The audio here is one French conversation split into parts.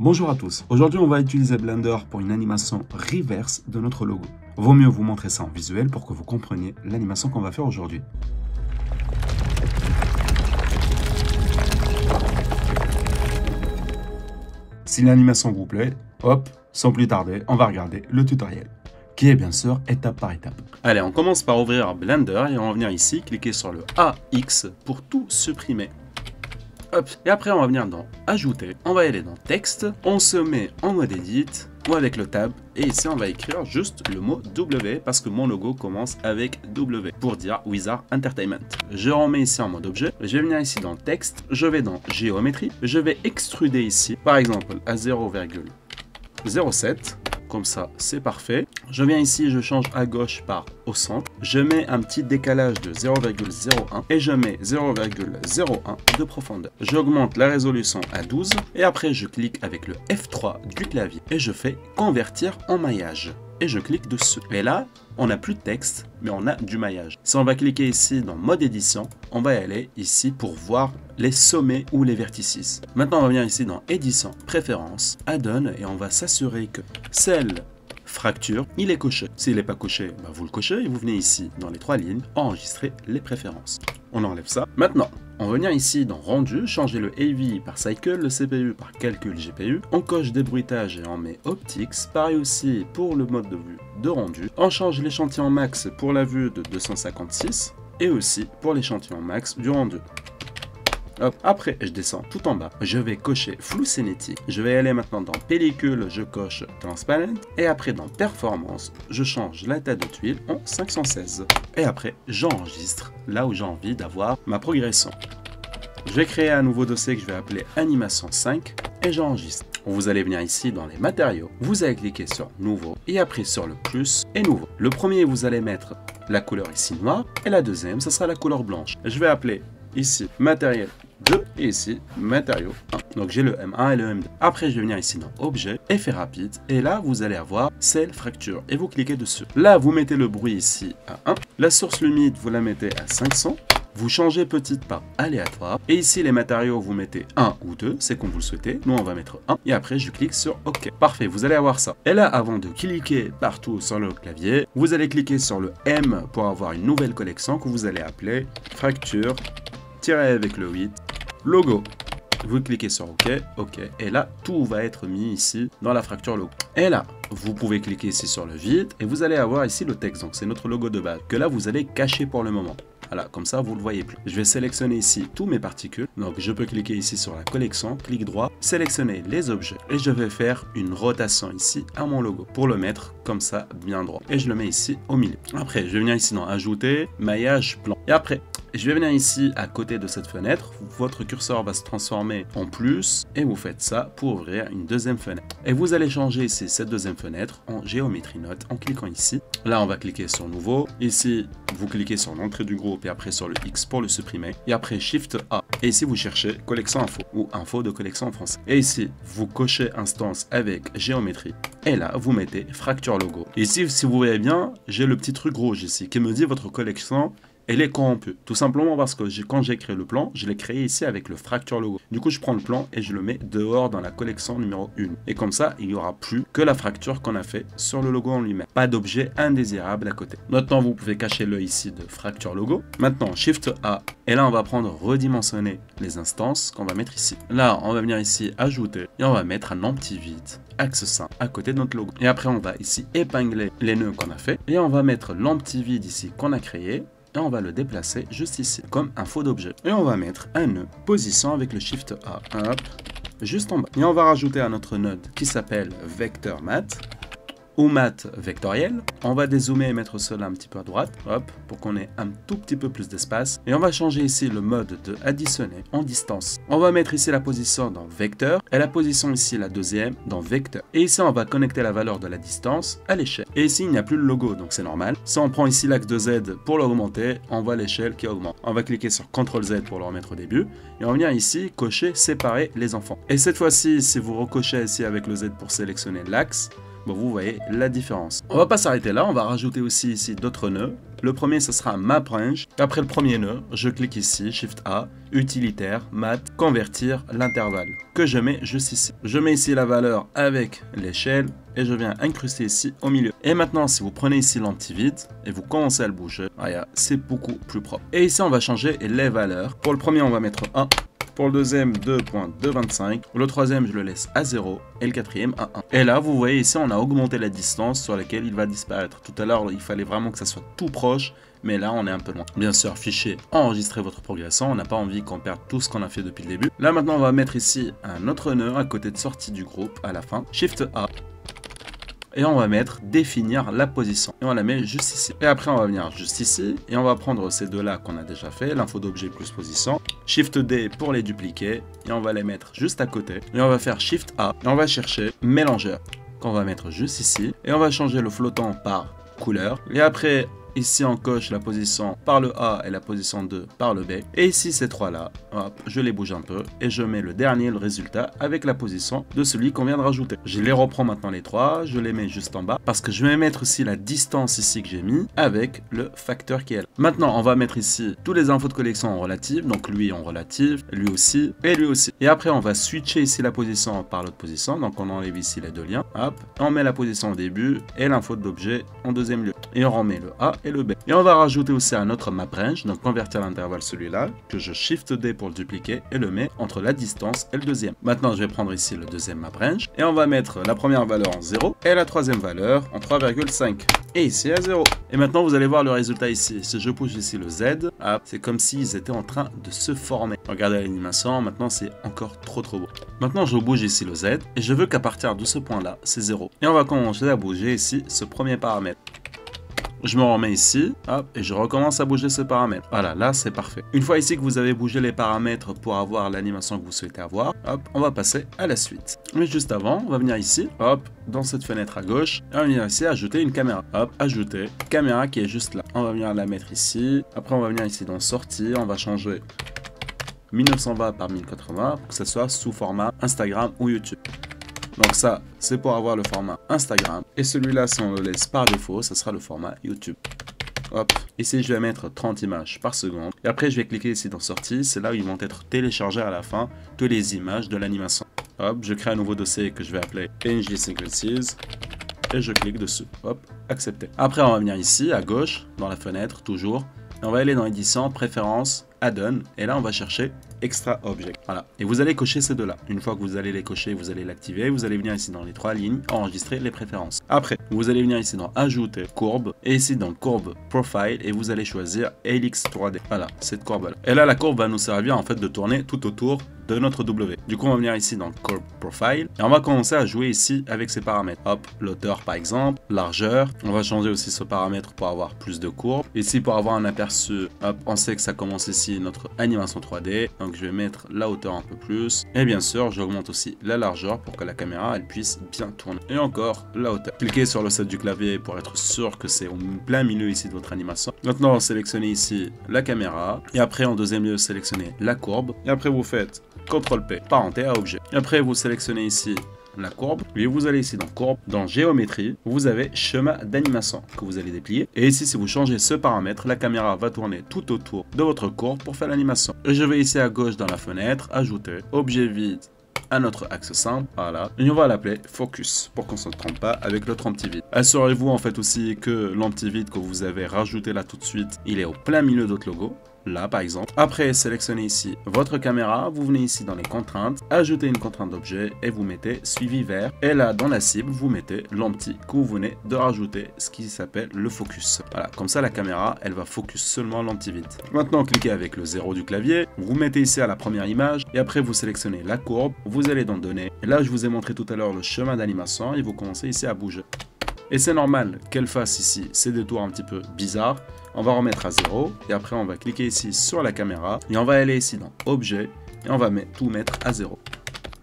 Bonjour à tous, aujourd'hui on va utiliser Blender pour une animation reverse de notre logo. Vaut mieux vous montrer ça en visuel pour que vous compreniez l'animation qu'on va faire aujourd'hui. Si l'animation vous plaît, hop, sans plus tarder, on va regarder le tutoriel, qui est bien sûr étape par étape. Allez, on commence par ouvrir Blender et on va venir ici, cliquer sur le AX pour tout supprimer. Hop. Et après on va venir dans ajouter, on va aller dans texte, on se met en mode edit ou avec le tab et ici on va écrire juste le mot W parce que mon logo commence avec W pour dire Wizard Entertainment. Je remets ici en mode objet, je vais venir ici dans texte, je vais dans géométrie, je vais extruder ici par exemple à 0,07. Comme ça, c'est parfait. Je viens ici, je change à gauche par au centre. Je mets un petit décalage de 0,01 et je mets 0,01 de profondeur. J'augmente la résolution à 12 et après je clique avec le F3 du clavier et je fais convertir en maillage. Et je clique dessus. Et là, on n'a plus de texte, mais on a du maillage. Si on va cliquer ici dans mode édition, on va aller ici pour voir les sommets ou les vertices. Maintenant, on va venir ici dans édition, préférences, add-on, et on va s'assurer que celle fracture, il est coché. S'il n'est pas coché, bah vous le cochez et vous venez ici dans les trois lignes, enregistrer les préférences. On enlève ça. Maintenant, on va venir ici dans rendu, changer le AV par cycle, le CPU par calcul GPU. On coche débruitage et on met optics. Pareil aussi pour le mode de vue de rendu. On change l'échantillon max pour la vue de 256 et aussi pour l'échantillon max du rendu. Hop. Après, je descends tout en bas. Je vais cocher flou cinétique. Je vais aller maintenant dans pellicule, je coche transparent. Et après, dans performance, je change la taille de tuile en 516. Et après, j'enregistre là où j'ai envie d'avoir ma progression. Je vais créer un nouveau dossier que je vais appeler animation 5 et j'enregistre. Vous allez venir ici dans les matériaux. Vous allez cliquer sur nouveau et après sur le plus et nouveau. Le premier, vous allez mettre la couleur ici noire et la deuxième, ce sera la couleur blanche. Je vais appeler ici matériel 2 et ici matériaux 1. Donc j'ai le M1 et le M2. Après je vais venir ici dans objet, effet rapide et là vous allez avoir celle fracture et vous cliquez dessus. Là vous mettez le bruit ici à 1. La source limite vous la mettez à 500. Vous changez petite par aléatoire et ici les matériaux vous mettez 1 ou 2, c'est comme vous le souhaitez. Nous on va mettre 1 et après je clique sur OK. Parfait, vous allez avoir ça. Et là avant de cliquer partout sur le clavier, vous allez cliquer sur le M pour avoir une nouvelle collection que vous allez appeler fracture avec le 8 logo. Vous cliquez sur OK, OK, et là tout va être mis ici dans la fracture logo. Et là, vous pouvez cliquer ici sur le vide et vous allez avoir ici le texte. Donc c'est notre logo de base que là vous allez cacher pour le moment. Voilà, comme ça vous le voyez plus. Je vais sélectionner ici tous mes particules. Donc je peux cliquer ici sur la collection, clic droit, sélectionner les objets et je vais faire une rotation ici à mon logo pour le mettre comme ça bien droit. Et je le mets ici au milieu. Après, je vais venir ici dans ajouter, maillage, plan. Et après, je vais venir ici à côté de cette fenêtre, votre curseur va se transformer en plus et vous faites ça pour ouvrir une deuxième fenêtre. Et vous allez changer ici cette deuxième fenêtre en géométrie note en cliquant ici. Là, on va cliquer sur nouveau. Ici, vous cliquez sur l'entrée du groupe et après sur le X pour le supprimer. Et après Shift A. Et ici, vous cherchez collection info ou info de collection en français. Et ici, vous cochez instance avec géométrie. Et là, vous mettez fracture logo. Et ici, si vous voyez bien, j'ai le petit truc rouge ici qui me dit votre collection elle est corrompue. Tout simplement parce que quand j'ai créé le plan, je l'ai créé ici avec le fracture logo. Du coup, je prends le plan et je le mets dehors dans la collection numéro 1. Et comme ça, il n'y aura plus que la fracture qu'on a fait sur le logo en lui-même. Pas d'objet indésirable à côté. Maintenant, vous pouvez cacher l'œil ici de fracture logo. Maintenant, Shift A. Et là, on va prendre redimensionner les instances qu'on va mettre ici. Là, on va venir ici ajouter et on va mettre un empty vide axe 5 à côté de notre logo. Et après, on va ici épingler les nœuds qu'on a fait et on va mettre l'empty vide ici qu'on a créé. Et on va le déplacer juste ici, comme un faux d'objet. Et on va mettre un nœud position avec le Shift A, hop, juste en bas. Et on va rajouter à notre node qui s'appelle Vector Matte, ou matte vectoriel. On va dézoomer et mettre cela un petit peu à droite, hop, pour qu'on ait un tout petit peu plus d'espace. Et on va changer ici le mode de additionner en distance. On va mettre ici la position dans vecteur et la position ici la deuxième dans vecteur. Et ici on va connecter la valeur de la distance à l'échelle. Et ici il n'y a plus le logo, donc c'est normal. Si on prend ici l'axe de Z pour l'augmenter, on voit l'échelle qui augmente. On va cliquer sur CTRL Z pour le remettre au début. Et on va venir ici cocher séparer les enfants. Et cette fois-ci, si vous recochez ici avec le Z pour sélectionner l'axe, bon, vous voyez la différence. On va pas s'arrêter là, on va rajouter aussi ici d'autres nœuds. Le premier, ce sera Map Range. Après le premier nœud, je clique ici, Shift A, utilitaire, mat, convertir l'intervalle, que je mets juste ici. Je mets ici la valeur avec l'échelle et je viens incruster ici au milieu. Et maintenant, si vous prenez ici l'anti-vide et vous commencez à le bouger, c'est beaucoup plus propre. Et ici, on va changer les valeurs. Pour le premier, on va mettre 1. Pour le deuxième, 2.225. Le troisième, je le laisse à 0. Et le quatrième, à 1. Et là, vous voyez ici, on a augmenté la distance sur laquelle il va disparaître. Tout à l'heure, il fallait vraiment que ça soit tout proche. Mais là, on est un peu loin. Bien sûr, fichier, enregistrer votre progression. On n'a pas envie qu'on perde tout ce qu'on a fait depuis le début. Là, maintenant, on va mettre ici un autre nœud à côté de sortie du groupe à la fin. Shift A. Et on va mettre définir la position. Et on la met juste ici. Et après, on va venir juste ici. Et on va prendre ces deux-là qu'on a déjà fait. L'info d'objet plus position. Shift D pour les dupliquer. Et on va les mettre juste à côté. Et on va faire Shift A. Et on va chercher mélangeur. Qu'on va mettre juste ici. Et on va changer le flottant par couleur. Et après, ici, on coche la position par le A et la position 2 par le B. Et ici, ces trois-là, je les bouge un peu. Et je mets le dernier, le résultat, avec la position de celui qu'on vient de rajouter. Je les reprends maintenant les trois. Je les mets juste en bas. Parce que je vais mettre aussi la distance ici que j'ai mis avec le facteur qui est là. Maintenant, on va mettre ici tous les infos de collection en relative. Donc lui en relative, lui aussi et lui aussi. Et après, on va switcher ici la position par l'autre position. Donc on enlève ici les deux liens. Hop. On met la position au début et l'info de l'objet en deuxième lieu. Et on remet le A et le B. Et on va rajouter aussi un autre map range, donc convertir l'intervalle celui-là, que je Shift D pour le dupliquer et le mets entre la distance et le deuxième. Maintenant, je vais prendre ici le deuxième map range et on va mettre la première valeur en 0 et la troisième valeur en 3,5. Et ici à 0. Et maintenant, vous allez voir le résultat ici. Si je bouge ici le Z, c'est comme s'ils étaient en train de se former. Regardez l'animation, maintenant c'est encore trop beau. Maintenant, je bouge ici le Z et je veux qu'à partir de ce point-là, c'est 0. Et on va commencer à bouger ici ce premier paramètre. Je me remets ici, hop, et je recommence à bouger ce paramètre. Voilà, là c'est parfait. Une fois ici que vous avez bougé les paramètres pour avoir l'animation que vous souhaitez avoir, hop, on va passer à la suite. Mais juste avant, on va venir ici, hop, dans cette fenêtre à gauche, et on va venir ici ajouter une caméra. Hop, ajouter, caméra qui est juste là. On va venir la mettre ici. Après, on va venir ici dans sortie, on va changer 1920 par 1080 pour que ça soit sous format Instagram ou YouTube. Donc ça, c'est pour avoir le format Instagram. Et celui-là, si on le laisse par défaut, ça sera le format YouTube. Hop. Ici, je vais mettre 30 images par seconde. Et après, je vais cliquer ici dans sortie. C'est là où ils vont être téléchargés à la fin, toutes les images de l'animation. Hop, je crée un nouveau dossier que je vais appeler PNG Sequences. Et je clique dessus. Hop, accepter. Après, on va venir ici, à gauche, dans la fenêtre, toujours. Et on va aller dans édition, préférences, add-on. Et là, on va chercher Extra Object. Voilà. Et vous allez cocher ces deux-là. Une fois que vous allez les cocher, vous allez l'activer. Vous allez venir ici dans les trois lignes, enregistrer les préférences. Après, vous allez venir ici dans Ajouter courbe. Et ici dans Courbe Profile. Et vous allez choisir Helix 3D. Voilà, cette courbe-là. Et là, la courbe va nous servir en fait de tourner tout autour de notre W. Du coup, on va venir ici dans Courbe Profile. Et on va commencer à jouer ici avec ces paramètres. Hop, l'auteur par exemple, largeur. On va changer aussi ce paramètre pour avoir plus de courbes. Ici, pour avoir un aperçu, hop, on sait que ça commence ici notre animation 3D. Donc, je vais mettre la hauteur un peu plus. Et bien sûr, j'augmente aussi la largeur pour que la caméra, elle puisse bien tourner. Et encore, la hauteur. Cliquez sur le set du clavier pour être sûr que c'est au plein milieu ici de votre animation. Maintenant, sélectionnez ici la caméra. Et après, en deuxième lieu, sélectionnez la courbe. Et après, vous faites CTRL-P, parenté à objet. Et après, vous sélectionnez ici la courbe, et vous allez ici dans courbe, dans géométrie, vous avez schéma d'animation que vous allez déplier. Et ici, si vous changez ce paramètre, la caméra va tourner tout autour de votre courbe pour faire l'animation. Et je vais ici à gauche dans la fenêtre, ajouter objet vide à notre axe simple, voilà, et on va l'appeler focus pour qu'on ne se trompe pas avec l'autre anti-vide. Assurez-vous en fait aussi que l'anti-vide que vous avez rajouté là tout de suite, il est au plein milieu de votre logo. Là par exemple. Après, sélectionnez ici votre caméra, vous venez ici dans les contraintes, ajoutez une contrainte d'objet et vous mettez suivi vert. Et là dans la cible, vous mettez l'anti que vous venez de rajouter, ce qui s'appelle le focus. Voilà, comme ça la caméra, elle va focus seulement l'anti-vide. Maintenant, cliquez avec le 0 du clavier, vous mettez ici à la première image et après vous sélectionnez la courbe, vous allez dans données. Et là, je vous ai montré tout à l'heure le chemin d'animation et vous commencez ici à bouger. Et c'est normal qu'elle fasse ici ces détours un petit peu bizarres. On va remettre à 0 et après on va cliquer ici sur la caméra et on va aller ici dans objet et on va tout mettre à 0.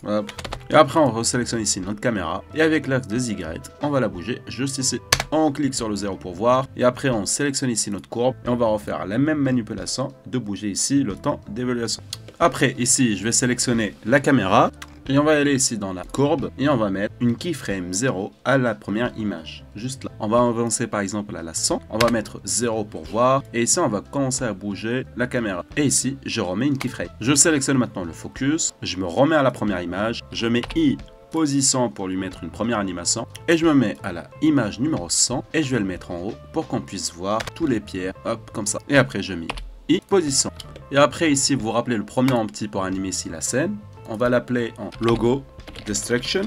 Hop. Et après on resélectionne ici notre caméra et avec l'axe de Y, on va la bouger juste ici. On clique sur le 0 pour voir et après on sélectionne ici notre courbe et on va refaire la même manipulation de bouger ici le temps d'évaluation. Après ici je vais sélectionner la caméra Et on va aller ici dans la courbe et on va mettre une keyframe 0 à la première image. Juste là. On va avancer par exemple à la 100. On va mettre 0 pour voir. Et ici, on va commencer à bouger la caméra. Et ici, je remets une keyframe. Je sélectionne maintenant le focus. Je me remets à la première image. Je mets I position pour lui mettre une première animation. Et je me mets à la image numéro 100. Et je vais le mettre en haut pour qu'on puisse voir tous les pierres. Hop, comme ça. Et après, je mets I position. Et après, ici, vous vous rappelez le premier en petit pour animer ici la scène. On va l'appeler en logo destruction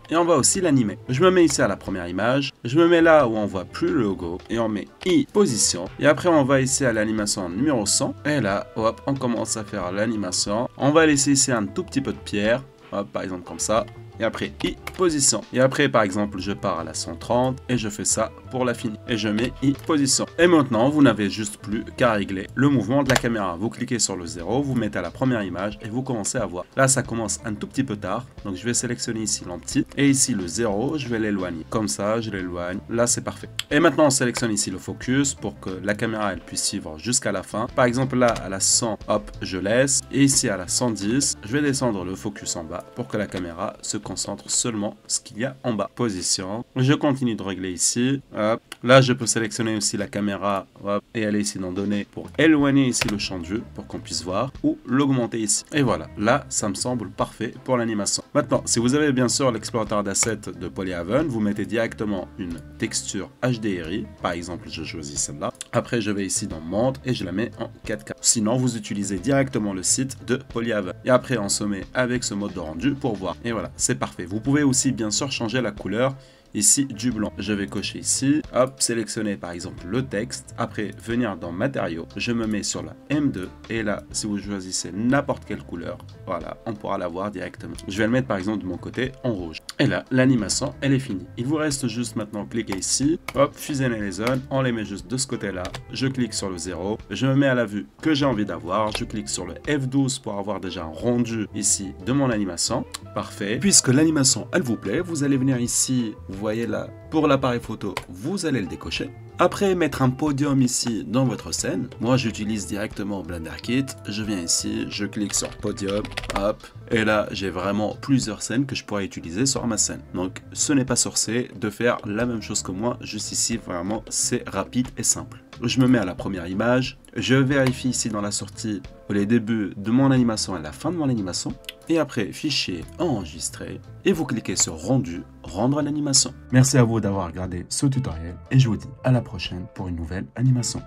et on va aussi l'animer. Je me mets ici à la première image, je me mets là où on voit plus le logo et on met I position et après on va ici à l'animation numéro 100 et là hop, on commence à faire l'animation. On va laisser ici un tout petit peu de pierre, hop, par exemple comme ça. Et après I position. Et après par exemple je pars à la 130 et je fais ça pour la finir. Et je mets I position. Et maintenant vous n'avez juste plus qu'à régler le mouvement de la caméra. Vous cliquez sur le 0, vous mettez à la première image et vous commencez à voir. Là ça commence un tout petit peu tard. Donc je vais sélectionner ici l'empty. Et ici le 0, je vais l'éloigner. Comme ça je l'éloigne. Là c'est parfait. Et maintenant on sélectionne ici le focus pour que la caméra elle puisse suivre jusqu'à la fin. Par exemple là à la 100, hop, je laisse. Et ici à la 110, je vais descendre le focus en bas pour que la caméra se concentre seulement ce qu'il y a en bas. Position. Je continue de régler ici. Hop. Là, je peux sélectionner aussi la caméra hop, et aller ici dans données pour éloigner ici le champ de vue pour qu'on puisse voir ou l'augmenter ici. Et voilà. Là, ça me semble parfait pour l'animation. Maintenant, si vous avez bien sûr l'explorateur d'assets de Polyhaven, vous mettez directement une texture HDRI. Par exemple, je choisis celle-là. Après, je vais ici dans Monte et je la mets en 4K. Sinon, vous utilisez directement le site de Polyhaven. Et après, on se met avec ce mode de rendu pour voir. Et voilà, c'est parfait. Vous pouvez aussi bien sûr changer la couleur ici du blanc. Je vais cocher ici, hop, sélectionner par exemple le texte, après venir dans matériaux, je me mets sur la M2 et là si vous choisissez n'importe quelle couleur, voilà, on pourra la voir directement. Je vais le mettre par exemple de mon côté en rouge. Et là, l'animation, elle est finie. Il vous reste juste maintenant cliquer ici, hop, fusionner les zones, on les met juste de ce côté-là, je clique sur le 0, je me mets à la vue que j'ai envie d'avoir, je clique sur le F12 pour avoir déjà un rendu ici de mon animation, parfait. Puisque l'animation, elle vous plaît, vous allez venir ici, vous voyez là, pour l'appareil photo, vous allez le décocher. Après, mettre un podium ici dans votre scène. Moi, j'utilise directement BlenderKit. Je viens ici, je clique sur podium, hop. Et là, j'ai vraiment plusieurs scènes que je pourrais utiliser sur ma scène. Donc, ce n'est pas sorcier de faire la même chose que moi. Juste ici, vraiment, c'est rapide et simple. Je me mets à la première image. Je vérifie ici dans la sortie les débuts de mon animation et la fin de mon animation. Et après, fichier enregistré. Et vous cliquez sur rendu, rendre l'animation. Merci à vous d'avoir regardé ce tutoriel. Et je vous dis à la prochaine pour une nouvelle animation.